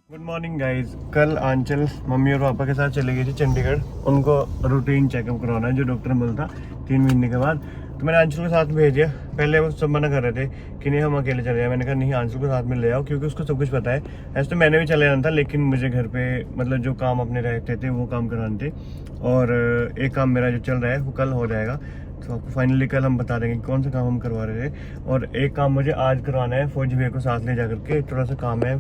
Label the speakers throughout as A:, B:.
A: Good morning guys. कल आंचल mummy और पापा के साथ चले गई थी चंडीगढ़। उनको रूटीन चेकअप करवाना है जो डॉक्टर ने बोला था 3 महीने के बाद। तो मैंने आंचल को साथ में भेज दिया। पहले वो सब मना कर रहे थे कि नहीं हम अकेले चले जाए। मैंने कहा नहीं, आंचल को साथ में ले आओ क्योंकि उसको सब कुछ पता है। ऐसे तो मैंने भी चले जाना था, लेकिन मुझे घर पे मतलब जो काम अपने रहते थे वो काम कराने थे, और एक काम मेरा जो चल रहा है वो कल हो जाएगा। तो आपको फाइनली कल हम बता देंगे कौन सा काम हम करवा रहे थे। और एक काम मुझे आज करवाना है, फौजी भैया को साथ ले जा करके। थोड़ा सा काम है,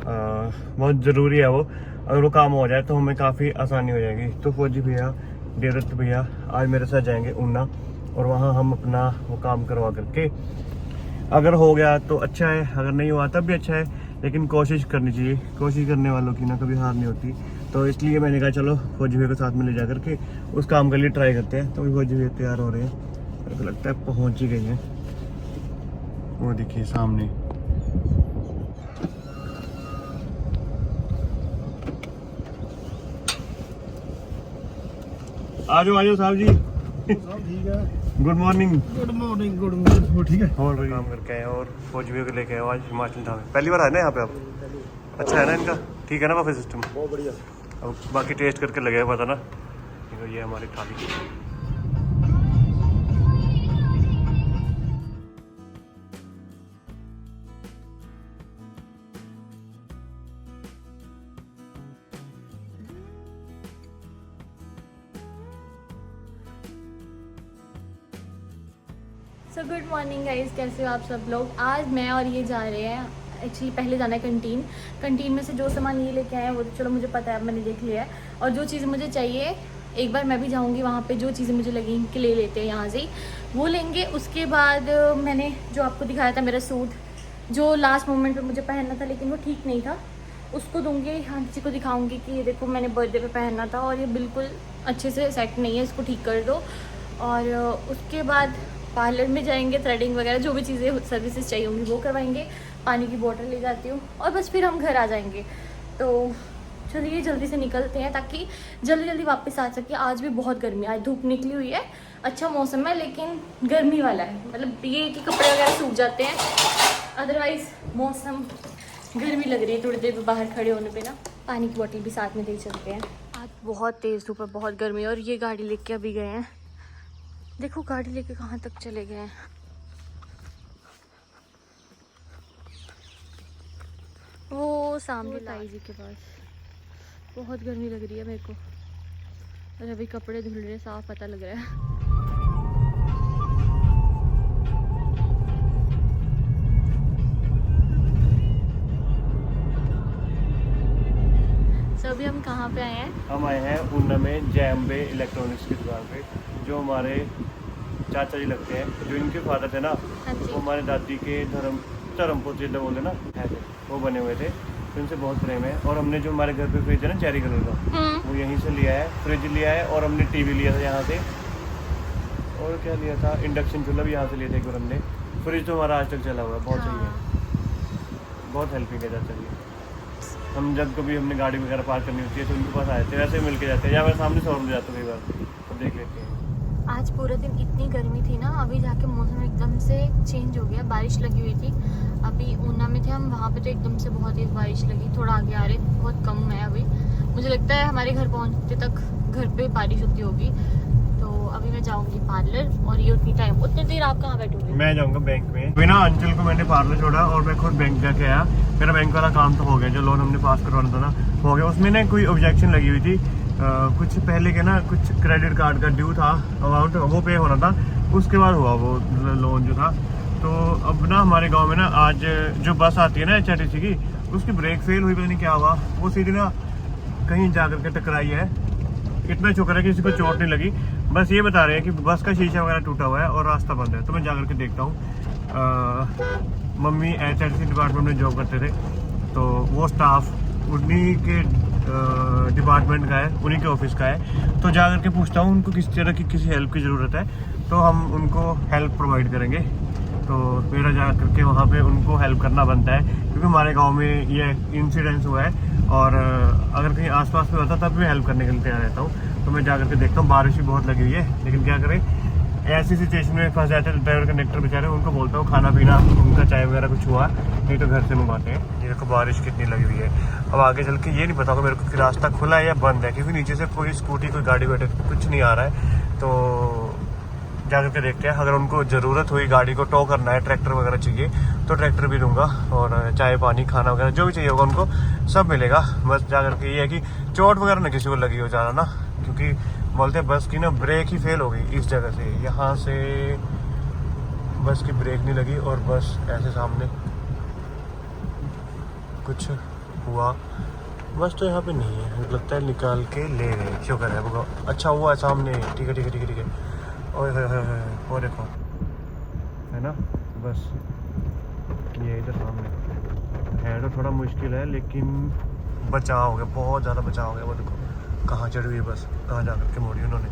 A: बहुत ज़रूरी है वो। अगर वो काम हो जाए तो हमें काफ़ी आसानी हो जाएगी। तो फौजी भैया, देवदत्त भैया आज मेरे साथ जाएंगे ऊना, और वहाँ हम अपना वो काम करवा करके, अगर हो गया तो अच्छा है, अगर नहीं हुआ तब भी अच्छा है, लेकिन कोशिश करनी चाहिए। कोशिश करने वालों की ना कभी हार नहीं होती। तो इसलिए मैंने कहा चलो फौजी भैया को साथ में ले जा करके उस काम के लिए ट्राई करते हैं। तो फौजी भैया तैयार हो रहे हैं, मेरे को लगता है पहुँच ही गई हैं। वो देखिए सामने। आ जाओ साहब जी।
B: सब ठीक है।
A: Good morning.
B: Good morning, good morning. वो ठीक है।
A: और काम करके आए और फौजी भैया को लेके आए आज हिमाचल धाम। पहली बार आए ना यहाँ पे आप? अच्छा है ना इनका? ठीक है ना बफे सिस्टम?
B: बहुत बढ़िया।
A: अब बाकी टेस्ट करके लगे पता ना। देखो ये हमारी थाली।
C: सो गुड मॉर्निंग गाइज, कैसे हो आप सब लोग। आज मैं और ये जा रहे हैं, एक्चुअली पहले जाना है कंटीन में से जो सामान ये लेके आए हैं वो तो चलो मुझे पता है, मैंने देख लिया है। और जो चीज़ें मुझे चाहिए एक बार मैं भी जाऊंगी वहाँ पे, जो चीज़ें मुझे लगी कि ले लेते हैं यहाँ से ही, वो लेंगे। उसके बाद मैंने जो आपको दिखाया था मेरा सूट, जो लास्ट मोमेंट पर मुझे पहनना था लेकिन वो ठीक नहीं था, उसको दूंगी। हाँ, किसी को दिखाऊंगी कि ये देखो मैंने बर्थडे पे पहनना था और ये बिल्कुल अच्छे से सेट नहीं है, इसको ठीक कर दो। और उसके बाद पार्लर में जाएंगे, थ्रेडिंग वगैरह जो भी चीज़ें सर्विसेज चाहिए होंगी वो करवाएंगे। पानी की बोतल ले जाती हूँ और बस फिर हम घर आ जाएंगे। तो चलिए जल्दी से निकलते हैं ताकि जल्दी जल्दी वापस आ सके। आज भी बहुत गर्मी है, आज धूप निकली हुई है, अच्छा मौसम है लेकिन गर्मी वाला है। मतलब ये कि कपड़े वगैरह सूख जाते हैं, अदरवाइज़ मौसम गर्मी लग रही है थोड़ी देर बाहर खड़े होने पे ना। पानी की बोतल भी साथ में ले चलते हैं। आज बहुत तेज़ धूप है, बहुत गर्मी है। और ये गाड़ी लेके अभी गए हैं, देखो गाड़ी लेके कहाँ तक चले गए हैं। वो सामने ताई जी के पास। बहुत गर्मी लग रही है मेरे को, और अभी कपड़े धुल रहे, साफ पता लग रहा है। अभी हम कहाँ पे आए हैं?
A: हम आए हैं ऊना में जैम्बे इलेक्ट्रॉनिक्स की दुकान पे, जो हमारे चाचा जी लगते हैं, जो इनके फादर थे ना, वो हमारे दादी के धर्मपुत्र जितना बोलते ना ऐसे वो बने हुए थे। तो इनसे बहुत प्रेम है। और हमने जो हमारे घर पे फ्रिज है ना चेरी कलर का, वो यहीं से लिया है। फ्रिज लिया है और हमने टीवी लिया था यहाँ से, और क्या लिया था, इंडक्शन चूल्हा भी यहाँ से लिए थे एक बार हमने। फ्रिज तो हमारा आज तक चला हुआ है, बहुत सही है, बहुत हेल्पिंग है चाचा जी। हम जब कभी हमने गाड़ी वगैरह पार्क करनी होती है तो उनके पास आए थे, वैसे मिल के जाते हैं, या मैं सामने शोरूम में जाता हूँ कई बार, तो देख लेते हैं।
C: आज पूरा दिन इतनी गर्मी थी ना, अभी जाके मौसम एकदम से चेंज हो गया। बारिश लगी हुई थी, अभी ऊना में थे हम, वहाँ पे तो एकदम से बहुत तेज बारिश लगी। थोड़ा आगे आ रहे, बहुत कम है अभी। मुझे लगता है हमारे घर पहुँचते तक घर पे बारिश होती होगी। तो अभी मैं जाऊँगी पार्लर, और ये उतनी देर आप कहाँ बैठोगे?
A: मैं जाऊँगा बैंक में। बिना अंचल को मैंने पार्लर छोड़ा और मैं खुद बैंक जाके आया। मेरा बैंक वाला काम तो हो गया, जो लोन हमने पास करवाना था ना हो गया। उसमें ना कोई ऑब्जेक्शन लगी हुई थी, कुछ पहले के ना कुछ क्रेडिट कार्ड का ड्यू था अमाउंट, वो पे होना था, उसके बाद हुआ वो लोन जो था। तो अब ना हमारे गांव में ना आज जो बस आती है ना HRTC की, उसकी ब्रेक फेल हुई, पता नहीं क्या हुआ, वो सीधी ना कहीं जा करके टकराई है। इतना शुक्र है कि किसी को चोट नहीं लगी। बस ये बता रहे हैं कि बस का शीशा वगैरह टूटा हुआ है और रास्ता बंद है। तो मैं जा करके देखता हूँ। मम्मी HRTC डिपार्टमेंट में जॉब करते थे, तो वो स्टाफ उन्हीं के डिपार्टमेंट का है, उन्हीं के ऑफिस का है। तो जा करके पूछता हूँ उनको किस तरह की किसी हेल्प की ज़रूरत है, तो हम उनको हेल्प प्रोवाइड करेंगे। तो मेरा जा करके वहाँ पे उनको हेल्प करना बनता है, क्योंकि हमारे गांव में ये इंसिडेंस हुआ है। और अगर कहीं आसपास में होता तब भी हेल्प करने के लिए तैयार रहता हूँ। तो मैं जा करके देखता हूँ। बारिश भी बहुत लगी हुई है, लेकिन क्या करें, ऐसी सिचुएशन में फंस जाते हैं ड्राइवर कंडक्टर बेचारे, उनको बोलता हूँ खाना पीना उनका चाय वगैरह कुछ हुआ नहीं तो घर से मंगवाते हैं। ये देखो बारिश कितनी लगी हुई है। अब आगे चल के ये नहीं पता होगा मेरे को कि रास्ता खुला है या बंद है, क्योंकि नीचे से कोई स्कूटी कोई गाड़ी बैठे कुछ नहीं आ रहा है। तो जा करके देखते हैं, अगर उनको ज़रूरत हुई गाड़ी को टो करना है, ट्रैक्टर वगैरह चाहिए तो ट्रैक्टर भी दूंगा, और चाय पानी खाना वगैरह जो भी चाहिए होगा उनको सब मिलेगा। बस जा करके ये है कि चोट वगैरह ना किसी को लगी हो ज़्यादा ना, क्योंकि बोलते हैं बस की ना ब्रेक ही फेल हो गई इस जगह से, यहाँ से बस की ब्रेक नहीं लगी और बस ऐसे सामने कुछ हुआ। बस तो यहाँ पे नहीं है, लगता है निकाल के ले गए, शुक्र है वो अच्छा हुआ सामने। ठीक है ठीक है ठीक है ठीक है। ओए वो देखो है ना, बस ये इधर सामने है तो थोड़ा मुश्किल है, लेकिन बचाव हो गया, बहुत ज़्यादा बचाव हो गया। वो देखो कहाँ चढ़ गई बस, कहाँ जा करके मोड़ी उन्होंने।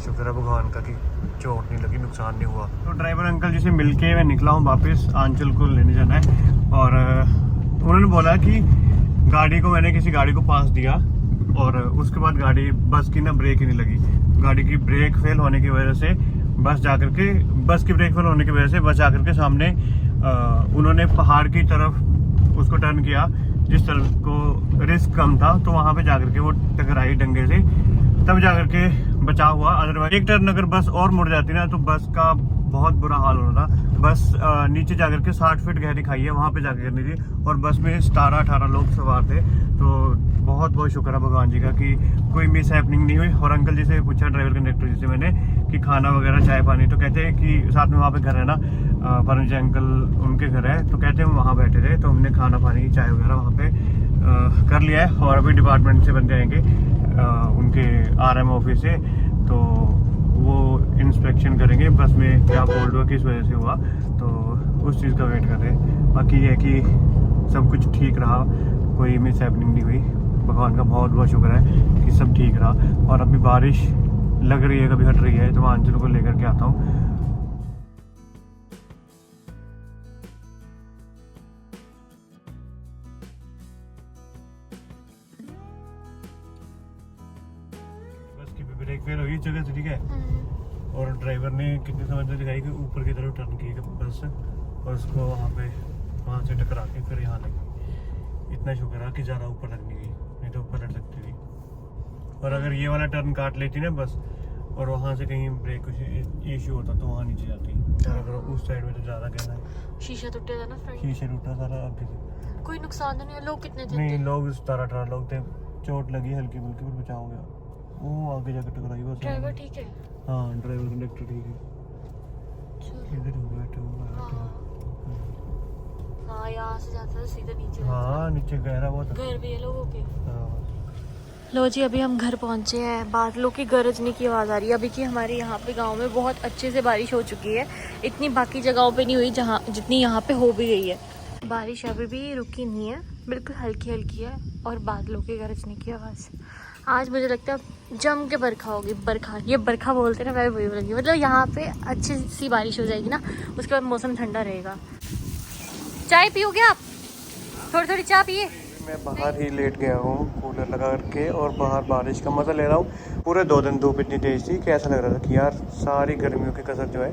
A: शुक्र है भगवान का कि चोट नहीं लगी, नुकसान नहीं हुआ। तो ड्राइवर अंकल जी से मिल के मैं निकला हूँ वापस, आंचल को लेने जाना है। और उन्होंने बोला कि गाड़ी को मैंने किसी गाड़ी को पास दिया और उसके बाद गाड़ी बस की ना ब्रेक ही नहीं लगी। गाड़ी की ब्रेक फेल होने की वजह से बस की ब्रेक फेल होने की वजह से बस जाकर के सामने उन्होंने पहाड़ की तरफ उसको टर्न किया, जिस तरफ को रिस्क कम था, तो वहाँ पे जाकर के वो टकराई डंगे से, तब जाकर के बचाव हुआ। अदरवाइज एक टर्न अगर बस और मुड़ जाती ना तो बस का बहुत बुरा हाल होना था। बस नीचे जाकर के 60 फीट गहरी खाई है, वहाँ पे जाकर करनी थी, और बस में 17-18 लोग सवार थे। तो बहुत बहुत शुक्र है भगवान जी का कि कोई मिस हैपनिंग नहीं हुई। और अंकल जी से पूछा, ड्राइवर कंडक्टर जी से मैंने, कि खाना वगैरह चाय पानी, तो कहते हैं कि साथ में वहाँ पे घर है ना, परमजी अंकल उनके घर है, तो कहते हैं वहाँ बैठे थे, तो हमने खाना पानी की चाय वगैरह वहाँ पे कर लिया है। और अभी डिपार्टमेंट से बंदे आएंगे उनके RM ऑफिस से, तो वो इंस्पेक्शन करेंगे बस में क्या फॉल्ट हुआ, किस वजह से हुआ, तो उस चीज़ का वेट कर रहे हैं। बाकी ये है कि सब कुछ ठीक रहा, कोई मिस हैपनिंग नहीं हुई, भगवान का बहुत बहुत शुक्र है कि सब ठीक रहा। और अभी बारिश लग रही है, कभी हट रही है, तो मैं आंचल को लेकर के आता हूँ। बस की ब्रेक फेल हुई जगह से, ठीक है, और ड्राइवर ने कितनी समझदारी दिखाई कि ऊपर की तरफ टर्न की बस, और उसको वहाँ से टकरा के फिर यहाँ लगी। इतना शुक्र है कि ज़्यादा ऊपर लग नहीं गई, नहीं तो ऊपर लग सकती थी। और अगर ये वाला टर्न काट लेती ना बस, और वहाँ से कहीं ब्रेक कुछ इशू होता तो वहाँ नीचे जाती। और अगर उस साइड में तो ज़्यादा गहरा है,
C: शीशा टूटा था ना फ्रंट,
A: शीशे टूटा सारा आगे से।
C: कोई नुकसान तो नहीं है? लोग कितने थे?
A: नहीं, लोग 17-18 लोग थे, चोट लगी हल्की फुल्की, पर बचाव हो गया। वो आगे जाकर टकराई बस।
C: ड्राइवर ठीक है?
A: हाँ, ड्राइवर कंडक्टर ठीक है, इधर ही बैठे हुए।
C: हाँ, यहाँ से जाता था सीधा नीचे।
A: हाँ, नीचे गहरा बहुत।
C: घर भी है लोगों के।
A: हाँ।
C: लो जी, अभी हम घर पहुंचे हैं। बादलों की गरजने की आवाज़ आ रही है। अभी की हमारे यहाँ पे गांव में बहुत अच्छे से बारिश हो चुकी है, इतनी बाकी जगहों पे नहीं हुई जहाँ जितनी यहाँ पे हो भी गई है। बारिश अभी भी रुकी नहीं है, बिल्कुल हल्की हल्की है, और बादलों की गरजने की आवाज़। आज मुझे लगता है जम के बरखा होगी। ये बरखा बोलते ना, मैं वही बोलूँगी। मतलब यहाँ पे अच्छी सी बारिश हो जाएगी ना, उसके बाद मौसम ठंडा रहेगा। चाय पियोगे आप? थोड़ी थोड़ी चाय पिए।
A: मैं बाहर ही लेट गया हूँ कूलर लगा करके, और बाहर बारिश का मज़ा ले रहा हूँ। पूरे 2 दिन धूप इतनी तेज़ थी कि ऐसा लग रहा था कि यार सारी गर्मियों की कसर जो है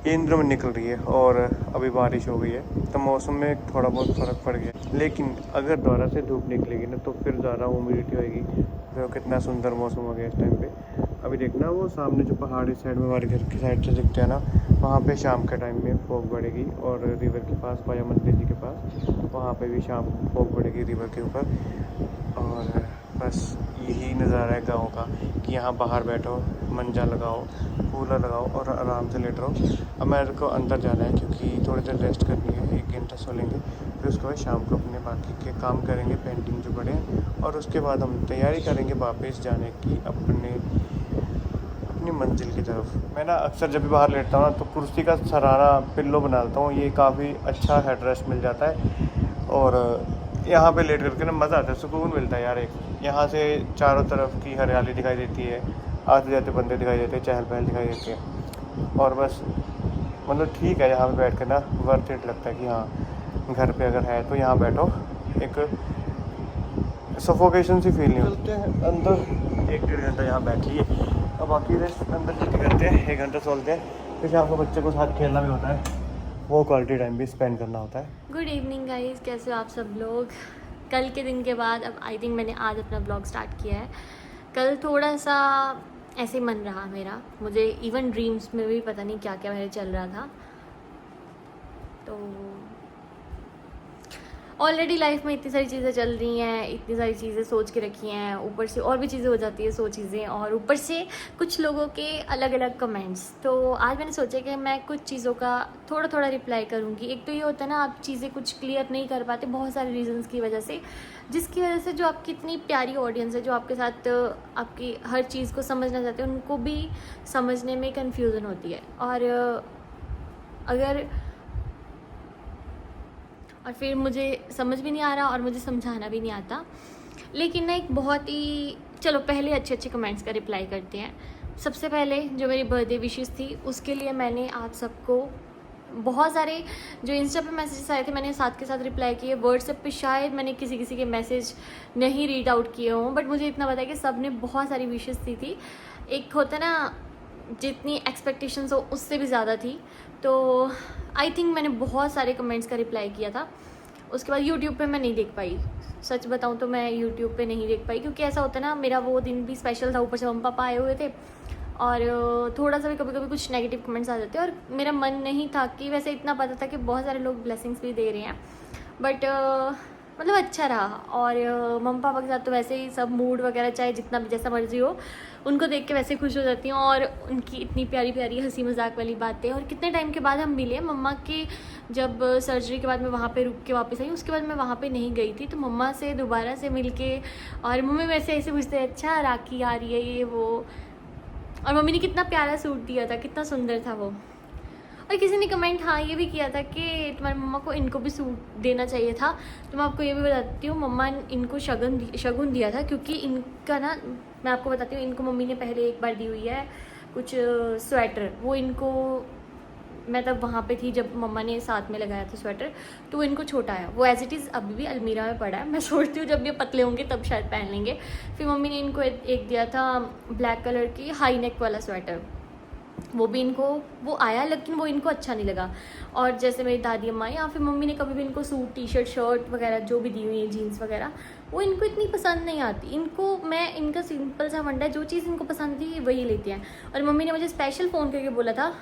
A: इंद्र में निकल रही है, और अभी बारिश हो गई है तो मौसम में थोड़ा बहुत फ़र्क पड़ गया। लेकिन अगर दोबारा से धूप निकलेगी ना तो फिर ज़्यादा ह्यूमिडिटी होएगी। तो कितना सुंदर मौसम हो गया इस टाइम पे। अभी देखना वो सामने जो पहाड़ी साइड में हमारे घर की साइड से दिखते हैं ना, वहाँ पे शाम के टाइम में फॉग बढ़ेगी, और रिवर के पास पाया मंदिर जी के पास वहाँ पे भी शाम फॉग बढ़ेगी रिवर के ऊपर। और बस यही नज़ारा है गाँव का कि यहाँ बाहर बैठो, मंजा लगाओ, कूलर लगाओ और आराम से लेट रहो। अब मेरे को अंदर जाना है क्योंकि थोड़ी देर रेस्ट करनी है, 1 घंटा सो लेंगे, फिर उसके बाद शाम को अपने बाकी के काम करेंगे, पेंटिंग जो पड़े हैं, और उसके बाद हम तैयारी करेंगे वापस जाने की अपनी मंजिल की तरफ। मैं ना अक्सर जब भी बाहर लेटता हूँ ना तो कुर्सी का सराहना पिल्लो बना लेता हूँ, ये काफ़ी अच्छा हेड रेस्ट मिल जाता है। और यहाँ पे लेट करके ना मज़ा आता है, सुकून मिलता है यार। एक यहाँ से चारों तरफ की हरियाली दिखाई देती है, आते जाते बंदे दिखाई देते हैं, चहल पहल दिखाई देती है, और बस मतलब ठीक है। यहाँ पे बैठ कर ना वर्थ इट लगता है कि हाँ घर पे अगर है तो यहाँ बैठो, एक सफोकेशन सी फील नहीं होती। अंदर 1-1.5 घंटा यहाँ बैठ लिए। अब बाकी रेस्ट अंदर जाके करते हैं, 1 घंटा सोलते हैं, फिर शाम को बच्चे को साथ खेलना भी होता है, वो क्वालिटी टाइम भी स्पेंड करना होता है।
C: गुड इवनिंग गाइस, कैसे हो आप सब लोग। कल के दिन के बाद अब आई थिंक मैंने आज अपना ब्लॉग स्टार्ट किया है। कल थोड़ा सा ऐसे ही मन रहा मेरा, मुझे इवन ड्रीम्स में भी पता नहीं क्या क्या मेरे चल रहा था। तो ऑलरेडी लाइफ में इतनी सारी चीज़ें चल रही हैं, इतनी सारी चीज़ें सोच के रखी हैं, ऊपर से और भी चीज़ें हो जाती है 100 चीज़ें, और ऊपर से कुछ लोगों के अलग अलग कमेंट्स। तो आज मैंने सोचा कि मैं कुछ चीज़ों का थोड़ा थोड़ा रिप्लाई करूँगी। एक तो ये होता है ना, आप चीज़ें कुछ क्लियर नहीं कर पाते बहुत सारे रीजंस की वजह से, जिसकी वजह से जो आपकी इतनी प्यारी ऑडियंस है, जो आपके साथ आपकी हर चीज़ को समझना चाहते हैं, उनको भी समझने में कन्फ्यूज़न होती है। और फिर मुझे समझ भी नहीं आ रहा और मुझे समझाना भी नहीं आता। लेकिन ना एक बहुत ही, चलो पहले अच्छे अच्छे कमेंट्स का रिप्लाई करते हैं। सबसे पहले जो मेरी बर्थडे विशेस थी, उसके लिए मैंने आप सबको बहुत सारे जो इंस्टा पे मैसेजेस आए थे, मैंने साथ के साथ रिप्लाई किए। व्हाट्सएप पे शायद मैंने किसी के मैसेज नहीं रीड आउट किए हों, बट मुझे इतना पता है कि सब ने बहुत सारी विशेस दी थी। एक होता है ना, जितनी एक्सपेक्टेशंस हो उससे भी ज़्यादा थी। तो आई थिंक मैंने बहुत सारे कमेंट्स का रिप्लाई किया था। उसके बाद यूट्यूब पे मैं नहीं देख पाई, सच बताऊं तो मैं यूट्यूब पे नहीं देख पाई, क्योंकि ऐसा होता है ना, मेरा वो दिन भी स्पेशल था, ऊपर से मम्मी पापा आए हुए थे, और थोड़ा सा भी कभी कभी कुछ नेगेटिव कमेंट्स आ जाते हैं, और मेरा मन नहीं था कि, वैसे इतना पता था कि बहुत सारे लोग ब्लेसिंग्स भी दे रहे हैं, बट मतलब अच्छा रहा। और मम्मी पापा के साथ तो वैसे ही सब मूड वगैरह चाहे जितना भी जैसा मर्जी हो, उनको देख के वैसे खुश हो जाती हूँ। और उनकी इतनी प्यारी प्यारी हंसी मजाक वाली बातें, और कितने टाइम के बाद हम मिले। मम्मा के जब सर्जरी के बाद मैं वहाँ पे रुक के वापस आई, उसके बाद मैं वहाँ पे नहीं गई थी, तो मम्मा से दोबारा से मिल के, और मम्मी वैसे ऐसे पूछते हैं, अच्छा राखी आ रही है ये वो। और मम्मी ने कितना प्यारा सूट दिया था, कितना सुंदर था वो। और किसी ने कमेंट हाँ ये भी किया था कि तुम्हारी मम्मा को इनको भी सूट देना चाहिए था। तो मैं आपको ये भी बताती हूँ, मम्मा इनको शगुन दिया था, क्योंकि इनका ना, मैं आपको बताती हूँ, इनको मम्मी ने पहले एक बार दी हुई है कुछ स्वेटर। वो इनको, मैं तब वहाँ पे थी जब मम्मा ने साथ में लगाया था स्वेटर, तो वो इनको छोटा आया। वो एज इट इज़ अभी भी अलमीरा में पड़ा है। मैं सोचती हूँ जब ये पतले होंगे तब शायद पहन लेंगे। फिर मम्मी ने इनको एक दिया था ब्लैक कलर की हाई नेक वाला स्वेटर, वो भी इनको वो आया, लेकिन वो इनको अच्छा नहीं लगा। और जैसे मेरी दादी अम्मा या फिर मम्मी ने कभी भी इनको सूट टी शर्ट शर्ट वगैरह जो भी दी हुई है, जीन्स वगैरह, वो इनको इतनी पसंद नहीं आती। इनको मैं, इनका सिंपल सा फंडा है, जो चीज़ इनको पसंद थी वही लेती हैं। और मम्मी ने मुझे स्पेशल फ़ोन करके बोला था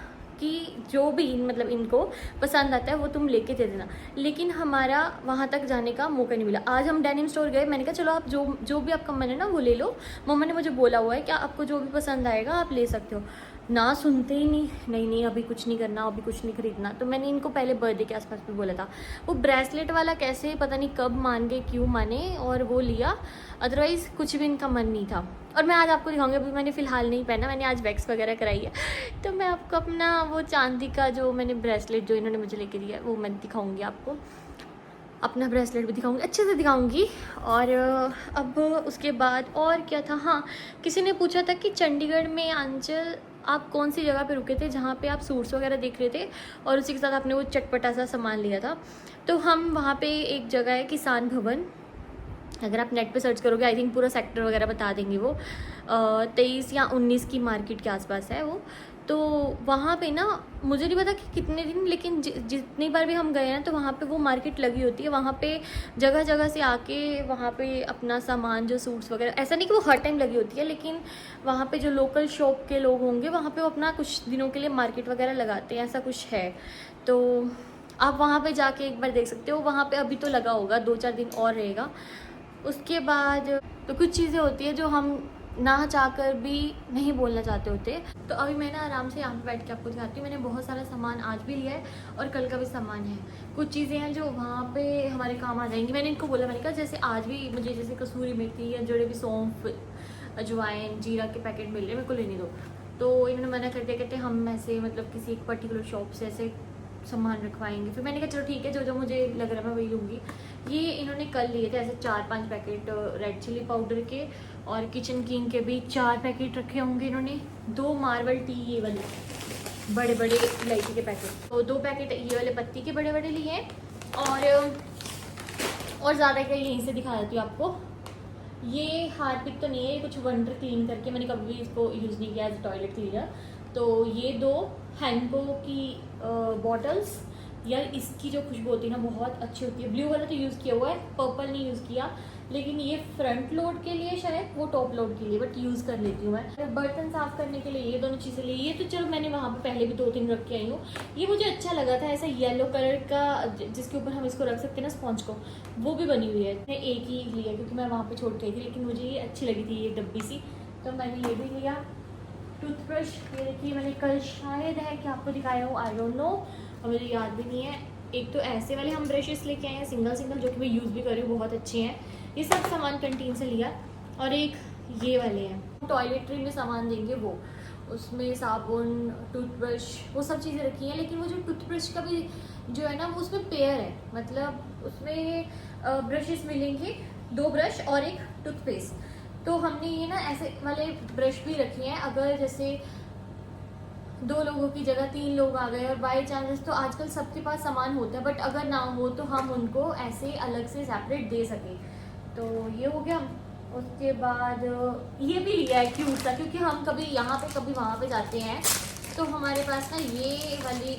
C: कि जो भी मतलब इनको पसंद आता है वो तुम लेके दे देना। लेकिन हमारा वहाँ तक जाने का मौका नहीं मिला। आज हम डेनिम स्टोर गए, मैंने कहा चलो आप जो भी आपका मन है ना वो ले लो। मम्मा ने मुझे बोला हुआ है कि आपको जो भी पसंद आएगा आप ले सकते हो। ना सुनते ही नहीं अभी कुछ नहीं करना, अभी कुछ नहीं खरीदना। तो मैंने इनको पहले बर्थडे के आसपास भी बोला था। वो ब्रेसलेट वाला कैसे पता नहीं कब मान गए, क्यों माने, और वो लिया। अदरवाइज़ कुछ भी इनका मन नहीं था। और मैं आज आपको दिखाऊंगी, अभी मैंने फ़िलहाल नहीं पहना, मैंने आज वैक्स वगैरह कराई है। तो मैं आपको अपना वो चांदी का जो मैंने ब्रेसलेट जो इन्होंने मुझे लेके दिया है वो मैं दिखाऊंगी आपको। अपना ब्रेसलेट भी दिखाऊंगी, अच्छे से दिखाऊंगी। और अब उसके बाद और क्या था, हाँ, किसी ने पूछा था कि चंडीगढ़ में आंचल आप कौन सी जगह पे रुके थे जहाँ पे आप सूट्स वगैरह देख रहे थे और उसी के साथ आपने वो चटपटा सा सामान लिया था। तो हम वहाँ पे एक जगह है किसान भवन, अगर आप नेट पे सर्च करोगे आई थिंक पूरा सेक्टर वगैरह बता देंगे वो। 23 या 19 की मार्केट के आसपास है वो। तो वहाँ पे ना, मुझे नहीं पता कि कितने दिन, लेकिन जितनी बार भी हम गए हैं तो वहाँ पे वो मार्केट लगी होती है। वहाँ पे जगह जगह से आके वहाँ पे अपना सामान, जो सूट्स वगैरह, ऐसा नहीं कि वो हर टाइम लगी होती है, लेकिन वहाँ पे जो लोकल शॉप के लोग होंगे वहाँ पे वो अपना कुछ दिनों के लिए मार्केट वगैरह लगाते हैं, ऐसा कुछ है। तो आप वहाँ पे जाके एक बार देख सकते हो। वहाँ पे अभी तो लगा होगा, 2-4 दिन और रहेगा। उसके बाद तो कुछ चीज़ें होती है जो हम ना चाहकर भी नहीं बोलना चाहते होते। तो अभी मैं ना आराम से यहाँ पे बैठ के आपको दिखाती हूँ। मैंने बहुत सारा सामान आज भी लिया है और कल का भी सामान है। कुछ चीज़ें हैं जो वहाँ पे हमारे काम आ जाएंगी। मैंने इनको बोला, मैंने कहा जैसे आज भी मुझे जैसे कसूरी मेथी या जोड़े भी सौंफ, अजवाइन, जीरा के पैकेट मिल रहे हैं, मेरे को लेने दो। तो इन्होंने मना कर दिया, कहते हम ऐसे मतलब किसी एक पर्टिकुलर शॉप से ऐसे सामान रखवाएंगे। फिर मैंने कहा चलो ठीक है, जो जो मुझे लग रहा है मैं वही लूँगी। ये इन्होंने कल लिए थे ऐसे 4-5 पैकेट रेड चिली पाउडर के, और किचन किंग के भी 4 पैकेट रखे होंगे इन्होंने। 2 मार्बल टी ये वाले बड़े बड़े इलायची के पैकेट, तो 2 पैकेट ये वाले पत्ती के बड़े बड़े लिए। और ज़्यादा क्या, यहीं से दिखा देती हूँ आपको। ये हार्पिक तो नहीं है, ये कुछ वंडर क्लीन करके, मैंने कभी भी इसको यूज़ नहीं किया एज टॉयलेट क्लीनर। तो ये 2 हैंको की बॉटल्स, यार इसकी जो खुशबू होती है ना बहुत अच्छी होती है। ब्लू वाला तो यूज़ किया हुआ है, पर्पल नहीं यूज़ किया, लेकिन ये फ्रंट लोड के लिए शायद, वो टॉप लोड के लिए, बट यूज़ कर लेती हूँ मैं। बर्तन साफ़ करने के लिए ये दोनों चीज़ें ली। ये तो चलो मैंने वहाँ पे पहले भी 2-3 रख के आई हूँ। ये मुझे अच्छा लगा था, ऐसा येलो कलर का जिसके ऊपर हम इसको रख सकते हैं ना स्पॉन्ज को, वो भी बनी हुई है। मैंने एक ही लिया क्योंकि मैं वहाँ पर छोड़ गई थी, लेकिन मुझे ये अच्छी लगी थी ये डब्बी सी, तो मैंने ये भी लिया। टूथब्रश ये देखिए, मैंने कल शायद है कि आपको दिखाया हो, आई डोंट नो, और मुझे याद भी नहीं है। एक तो ऐसे वाले हम ब्रशेस लेके आए हैं सिंगल सिंगल, जो कि मैं यूज़ भी कर रही हूँ, बहुत अच्छे हैं। ये सब सामान कैंटीन से लिया। और एक ये वाले हैं, टॉयलेटरी में सामान देंगे वो, उसमें साबुन, टूथब्रश, वो सब चीज़ें रखी हैं। लेकिन वो जो टूथब्रश का भी जो है ना, वो उसमें पेयर है, मतलब उसमें ब्रशेस मिलेंगे, 2 ब्रश और एक टूथपेस्ट। तो हमने ये ना ऐसे वाले ब्रश भी रखे हैं, अगर जैसे 2 लोगों की जगह 3 लोग आ गए और बाई चांसेस, तो आजकल सबके पास सामान होता है, बट अगर ना हो तो हम उनको ऐसे अलग से सेपरेट दे सकें। तो ये हो गया। उसके बाद ये भी लिया है क्यूट सा, क्योंकि हम कभी यहाँ पे कभी वहाँ पे जाते हैं, तो हमारे पास ना ये वाली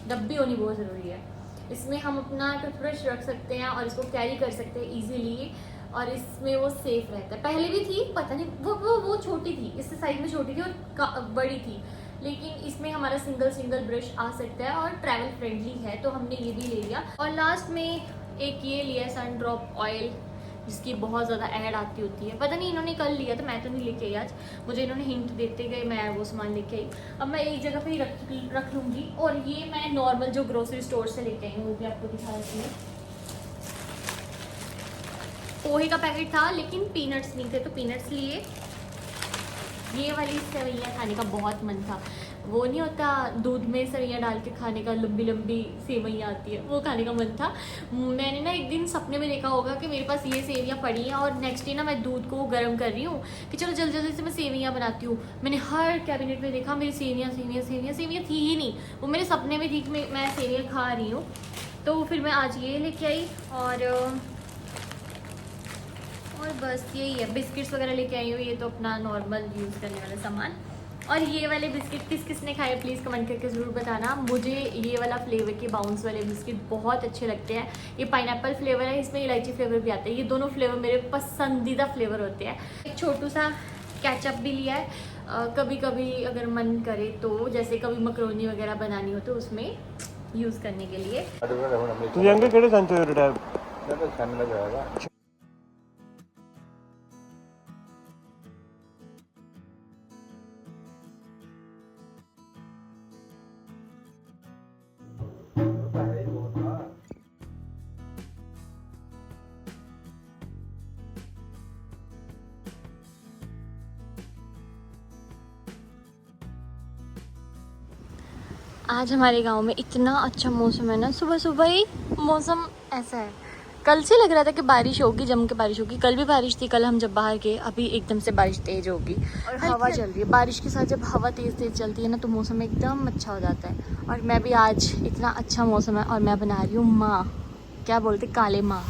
C: डब्बी होनी बहुत ज़रूरी है। इसमें हम अपना टूथब्रश रख सकते हैं और इसको कैरी कर सकते हैं ईजीली, और इसमें वो सेफ रहता है। पहले भी थी, पता नहीं वो छोटी थी, इससे साइज में छोटी थी और बड़ी थी, लेकिन इसमें हमारा सिंगल ब्रश आ सकता है और ट्रैवल फ्रेंडली है, तो हमने ये भी ले लिया। और लास्ट में एक ये लिया सन ड्रॉप ऑयल, जिसकी बहुत ज़्यादा ऐड आती होती है। पता नहीं इन्होंने कल लिया था, मैं तो नहीं लेके आई आज, मुझे इन्होंने हिंट देते गए, मैं वो सामान लेके आई। अब मैं एक जगह पे ही रख लूँगी। और ये मैं नॉर्मल जो ग्रोसरी स्टोर से लेके आई हूँ, वो भी आपको दिखा देती हूँ। पोहे का पैकेट था, लेकिन पीनट्स नहीं थे, तो पीनट्स लिए। ये वाली सेवइयाँ खाने का बहुत मन था, वो नहीं होता दूध में सेवइयाँ डाल के खाने का, लंबी लंबी सेवइयाँ आती है, वो खाने का मन था। मैंने ना एक दिन सपने में देखा होगा कि मेरे पास ये सेवइयाँ पड़ी हैं, और नेक्स्ट डे ना मैं दूध को गर्म कर रही हूँ कि चलो जल्दी जल्दी से मैं सेवइयाँ बनाती हूँ। मैंने हर कैबिनेट में देखा, मेरी सेवइयाँ थी ही नहीं, वो मेरे सपने में थी कि मैं सेवइयाँ खा रही हूँ। तो फिर मैं आज ये लेके आई, और बस यही है। बिस्किट्स वगैरह लेके आई हूँ, ये तो अपना नॉर्मल यूज़ करने वाला सामान। और ये वाले बिस्किट किस किस ने खाए प्लीज़ कमेंट करके ज़रूर बताना। मुझे ये वाला फ्लेवर के बाउंस वाले बिस्किट बहुत अच्छे लगते हैं। ये पाइनएप्पल फ्लेवर है, इसमें इलायची फ्लेवर भी आता है। ये दोनों फ्लेवर मेरे पसंदीदा फ्लेवर होते हैं। एक छोटू सा केचप भी लिया है, कभी कभी अगर मन करे तो, जैसे कभी मकरोनी वगैरह बनानी हो तो उसमें यूज़ करने के लिए।
A: तुझे अंकल केड़े सन फेवरेट है?
C: आज हमारे गांव में इतना अच्छा मौसम है ना, सुबह सुबह ही मौसम ऐसा है। कल से लग रहा था कि बारिश होगी, जम के बारिश होगी। कल भी बारिश थी, कल हम जब बाहर गए, अभी एकदम से बारिश तेज होगी और हवा चल रही है। बारिश के साथ जब हवा तेज तेज चलती है ना, तो मौसम एकदम अच्छा हो जाता है। और मैं भी आज, इतना अच्छा मौसम है और मैं बना रही हूँ माँ, क्या बोलते, काले माँ।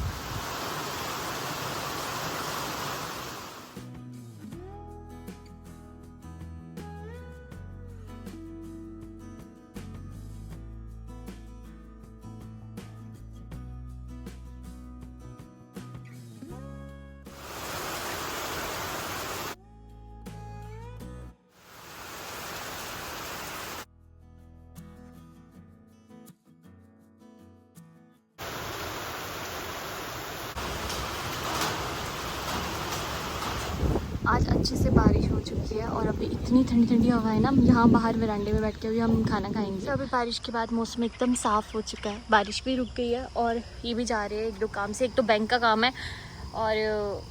C: आज अच्छे से बारिश हो चुकी है और अभी इतनी ठंडी ठंडी हवा है ना, यहाँ बाहर वरांडे में बैठ के अभी हम खाना खाएंगे। तो अभी बारिश के बाद मौसम एकदम साफ़ हो चुका है, बारिश भी रुक गई है और ये भी जा रहे हैं 1-2 काम से। एक तो बैंक का काम है और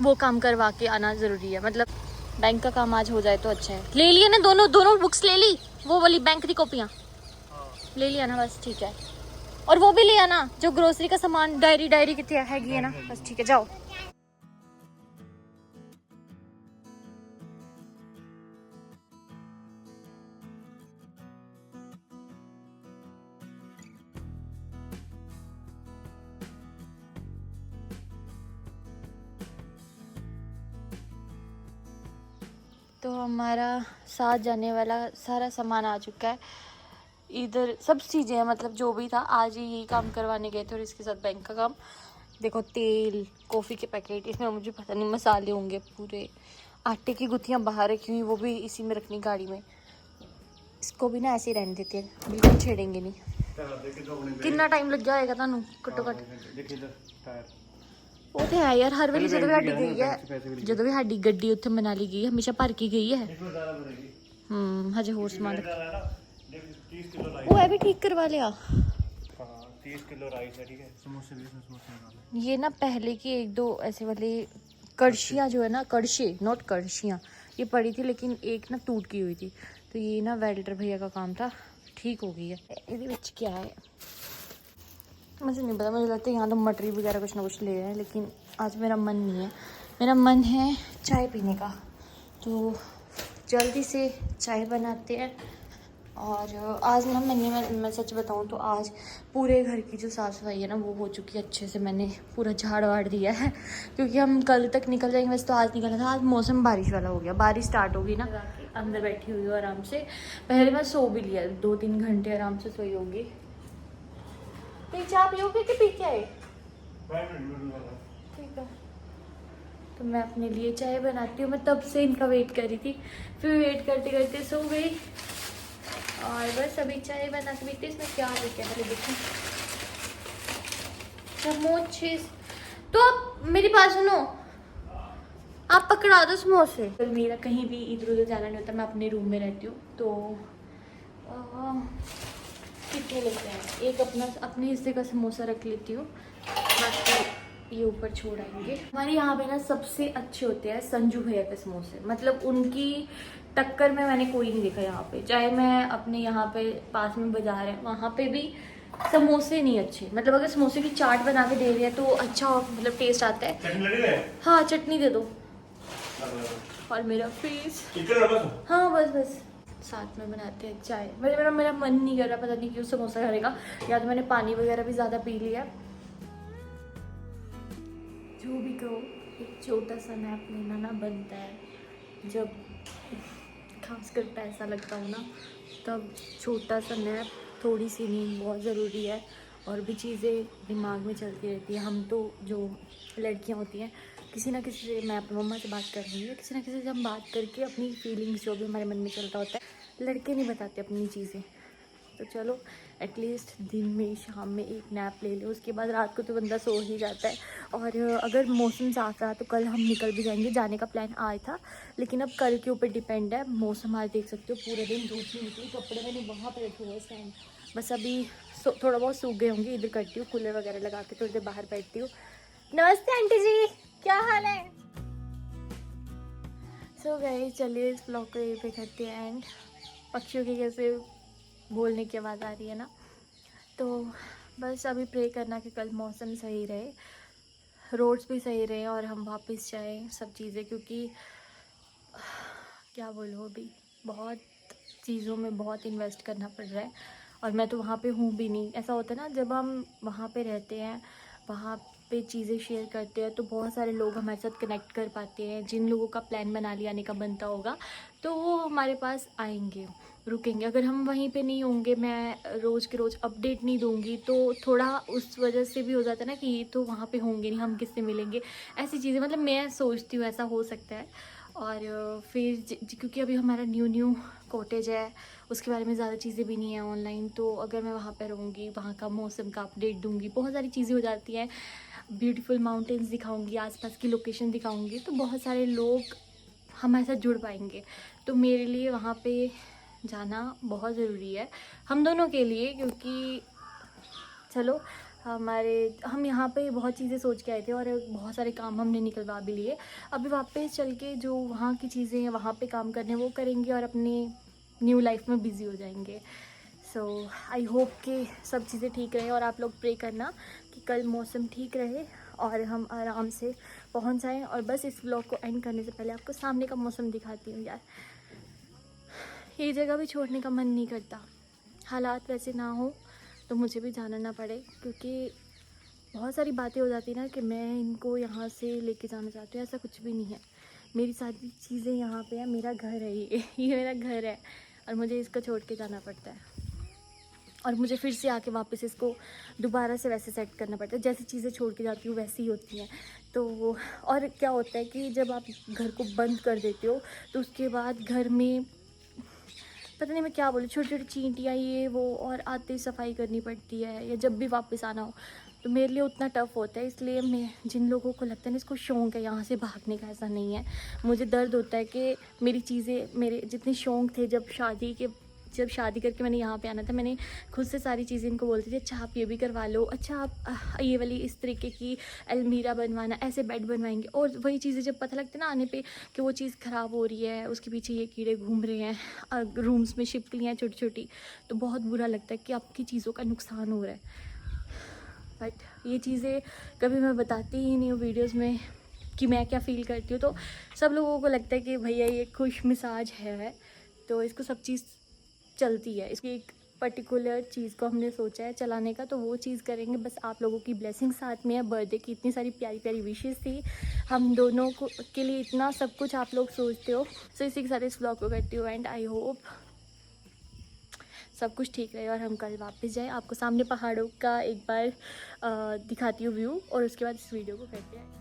C: वो काम करवा के आना ज़रूरी है, मतलब बैंक का काम आज हो जाए तो अच्छा है। ले लिए ना दोनों बुक्स ले ली, वो वाली बैंक की कॉपियाँ ले लिया ना, बस ठीक है। और वो भी ले आना जो ग्रोसरी का सामान, डायरी कितनी है ना, बस ठीक है, जाओ। तो हमारा साथ जाने वाला सारा सामान आ चुका है। इधर सब चीज़ें हैं, मतलब जो भी था आज ही यही काम करवाने गए थे और इसके साथ बैंक का काम। देखो तेल, कॉफ़ी के पैकेट, इसमें मुझे पता नहीं मसाले होंगे पूरे, आटे की गुत्थियाँ बाहर रखी हुई वो भी इसी में रखनी गाड़ी में। इसको भी ना ऐसे ही रहने देते हैं, बिल्कुल छेड़ेंगे नहीं। कितना टाइम लग जाएगा थानू घट्टो घट? ਉਹ ਤੇ ਹੈ ਯਾਰ, ਹਰ ਵੇਲੇ ਜਦੋਂ ਵੀ ਸਾਡੀ ਗਈ ਹੈ, ਜਦੋਂ ਵੀ ਸਾਡੀ ਗੱਡੀ ਉੱਥੇ ਮਨਾਲੀ ਗਈ ਹਮੇਸ਼ਾ ਭਰ ਕੇ ਗਈ ਹੈ। ਹਜੇ ਹੋਰ ਸਮਾਨ ਉਹ ਹੈ भी ठीक करवा लिया।
A: 30 किलो राइस है, ठीक है। समोसे भी, समोसे निकालो।
C: ये ना पहले की एक दो ऐसे वाले कड़छियाँ जो है ना, कड़छे नॉट कड़छियाँ, ये पड़ी थी लेकिन एक ना टूट गई हुई थी, तो ये ना वेल्डर भैया का काम था, ठीक हो गई है। ਇਹਦੇ ਵਿੱਚ क्या है मुझे नहीं पता, मुझे लगता है यहाँ तो मटरी वगैरह कुछ ना कुछ ले रहे हैं, लेकिन आज मेरा मन नहीं है। मेरा मन है चाय पीने का, तो जल्दी से चाय बनाते हैं। और आज ना मैं सच बताऊँ तो आज पूरे घर की जो साफ़ सफाई है ना वो हो चुकी है अच्छे से। मैंने पूरा झाड़ वाड़ दिया है क्योंकि हम कल तक निकल जाएंगे, वैसे तो आज निकलना था। आज मौसम बारिश वाला हो गया, बारिश स्टार्ट होगी ना। अंदर बैठी हुई हूँ आराम से, पहले मैं सो भी लिया, 2-3 घंटे आराम से सोई होगी। तो चाय पियोगे कि पी के आए? ठीक है, तो मैं अपने लिए चाय बनाती हूँ। मैं तब से इनका वेट कर रही थी, फिर वेट करते करते सो गई और बस अभी चाय बना के पीती। इसमें क्या लेके पहले देखो, समोसे। तो आप मेरी बात सुनो, आप पकड़ा दो समोसे। तो मेरा कहीं भी इधर उधर जाना नहीं होता, मैं अपने रूम में रहती हूँ। तो कितने लेते हैं, एक अपने हिस्से का समोसा रख लेती हूँ, बाकी ये ऊपर छोड़ आएंगे। हमारे यहाँ पे ना सबसे अच्छे होते हैं संजू भैया के समोसे, मतलब उनकी टक्कर में मैंने कोई नहीं देखा यहाँ पे। चाहे मैं अपने यहाँ पे पास में बाजार है वहाँ पे भी समोसे नहीं अच्छे, मतलब अगर समोसे की चाट बना के दे रहे हैं तो अच्छा मतलब टेस्ट आता है। हाँ चटनी दे दो और मेरा फेस। हाँ बस बस साथ में बनाते हैं चाय। मेरा मन नहीं कर रहा, पता नहीं क्यों समोसा खाने का, या तो मैंने पानी वगैरह भी ज़्यादा पी लिया। जो भी कहो, एक छोटा सा नैप लेना ना बनता है। जब खासकर पैसा लगता हो ना, तब छोटा सा नैप, थोड़ी सी नींद बहुत ज़रूरी है। और भी चीज़ें दिमाग में चलती रहती है। हम तो जो लड़कियां होती हैं, किसी ना किसी से, मैं अपनी मम्मा से बात कर रही हूँ, किसी ना किसी से हम बात करके अपनी फीलिंग्स जो भी हमारे मन में चलता होता है, लड़के नहीं बताते अपनी चीज़ें। तो चलो एटलीस्ट दिन में शाम में एक नैप ले लो, उसके बाद रात को तो बंदा सो ही जाता है। और अगर मौसम साफ रहा तो कल हम निकल भी जाएंगे। जाने का प्लान आया था, लेकिन अब कल के ऊपर डिपेंड है। मौसम आज देख सकते हो, पूरे दिन धूप नहीं निकली। कपड़े मैंने वहाँ पर रखे हुए हैं स्टैंड, बस अभी थोड़ा बहुत सूख गए होंगे। इधर करती हूँ कूलर वगैरह लगा के, थोड़ी देर बाहर बैठती हूँ। नमस्ते आंटी जी, क्या हाल है? सो गए, चलिए इस ब्लॉग को यहीं पे करते हैं एंड। पक्षियों की कैसे बोलने की आवाज़ आ रही है ना, तो बस अभी प्रे करना कि कल मौसम सही रहे, रोड्स भी सही रहे और हम वापस जाएं सब चीज़ें। क्योंकि क्या बोलो, अभी बहुत चीज़ों में बहुत इन्वेस्ट करना पड़ रहा है और मैं तो वहाँ पे हूँ भी नहीं। ऐसा होता है ना, जब हम वहाँ पे रहते हैं, वहाँ पे चीज़ें शेयर करते हैं, तो बहुत सारे लोग हमारे साथ कनेक्ट कर पाते हैं। जिन लोगों का प्लान मनाली आने का बनता होगा तो वो हमारे पास आएंगे, रुकेंगे। अगर हम वहीं पे नहीं होंगे, मैं रोज़ के रोज़ अपडेट नहीं दूंगी, तो थोड़ा उस वजह से भी हो जाता है ना कि ये तो वहाँ पे होंगे नहीं, हम किससे मिलेंगे, ऐसी चीज़ें। मतलब मैं सोचती हूँ ऐसा हो सकता है। और फिर क्योंकि अभी हमारा न्यू कॉटेज है, उसके बारे में ज़्यादा चीज़ें भी नहीं है ऑनलाइन, तो अगर मैं वहाँ पर रहूँगी, वहाँ का मौसम का अपडेट दूँगी, बहुत सारी चीज़ें हो जाती हैं। ब्यूटीफुल माउंटेन्स दिखाऊँगी, आसपास की लोकेशन दिखाऊँगी, तो बहुत सारे लोग हमारे साथ जुड़ पाएंगे। तो मेरे लिए वहाँ पे जाना बहुत ज़रूरी है, हम दोनों के लिए। क्योंकि चलो हम यहाँ पे बहुत चीज़ें सोच के आए थे और बहुत सारे काम हमने निकलवा भी लिए। अभी वापस चल के जो वहाँ की चीज़ें हैं, वहाँ पे काम करने वो करेंगे और अपनी न्यू लाइफ में बिज़ी हो जाएंगे। सो आई होप कि सब चीज़ें ठीक रहे और आप लोग प्रे करना कि कल मौसम ठीक रहे और हम आराम से पहुँच जाएँ। और बस इस व्लॉग को एंड करने से पहले आपको सामने का मौसम दिखाती हूँ। यार ये जगह भी छोड़ने का मन नहीं करता, हालात वैसे ना हो तो मुझे भी जाना ना पड़े। क्योंकि बहुत सारी बातें हो जाती ना कि मैं इनको यहाँ से लेके जाना चाहती हूँ, ऐसा कुछ भी नहीं है। मेरी सारी चीज़ें यहाँ पे हैं, मेरा घर है ये मेरा घर है और मुझे इसको छोड़ के जाना पड़ता है और मुझे फिर से आके वापस इसको दोबारा से वैसे सेट करना पड़ता है। जैसी चीज़ें छोड़ के जाती हूँ वैसी ही होती हैं। तो और क्या होता है कि जब आप घर को बंद कर देते हो तो उसके बाद घर में पता नहीं मैं क्या बोलूँ, छोटी छोटी चींटियाँ ये वो, और आते ही सफाई करनी पड़ती है या जब भी वापस आना हो तो मेरे लिए उतना टफ़ होता है। इसलिए मैं जिन लोगों को लगता है ना इसको शौक़ है यहाँ से भागने का, ऐसा नहीं है। मुझे दर्द होता है कि मेरी चीज़ें, मेरे जितने शौक़ थे जब शादी करके मैंने यहाँ पे आना था, मैंने खुद से सारी चीज़ें इनको बोलती थी, अच्छा आप ये भी करवा लो, अच्छा आप ये वाली इस तरीके की अलमीरा बनवाना, ऐसे बेड बनवाएंगे। और वही चीज़ें जब पता लगता है ना आने पे कि वो चीज़ ख़राब हो रही है, उसके पीछे ये कीड़े घूम रहे हैं, रूम्स में छिपकलियाँ छोटी छोटी, तो बहुत बुरा लगता है कि आपकी चीज़ों का नुकसान हो रहा है। बट ये चीज़ें कभी मैं बताती ही नहीं हूँ वीडियोज़ में कि मैं क्या फ़ील करती हूँ। तो सब लोगों को लगता है कि भैया ये खुश मिजाज है, तो इसको सब चीज़ चलती है। इसकी एक पर्टिकुलर चीज़ को हमने सोचा है चलाने का, तो वो चीज़ करेंगे। बस आप लोगों की ब्लेसिंग साथ में है। बर्थडे की इतनी सारी प्यारी प्यारी विशेस थी, हम दोनों को के लिए इतना सब कुछ आप लोग सोचते हो। सो इसी के साथ इस व्लॉग को करती हूँ एंड आई होप सब कुछ ठीक रहे और हम कल वापस जाएँ। आपको सामने पहाड़ों का एक बार दिखाती हूँ व्यू और उसके बाद इस वीडियो को करते हैं।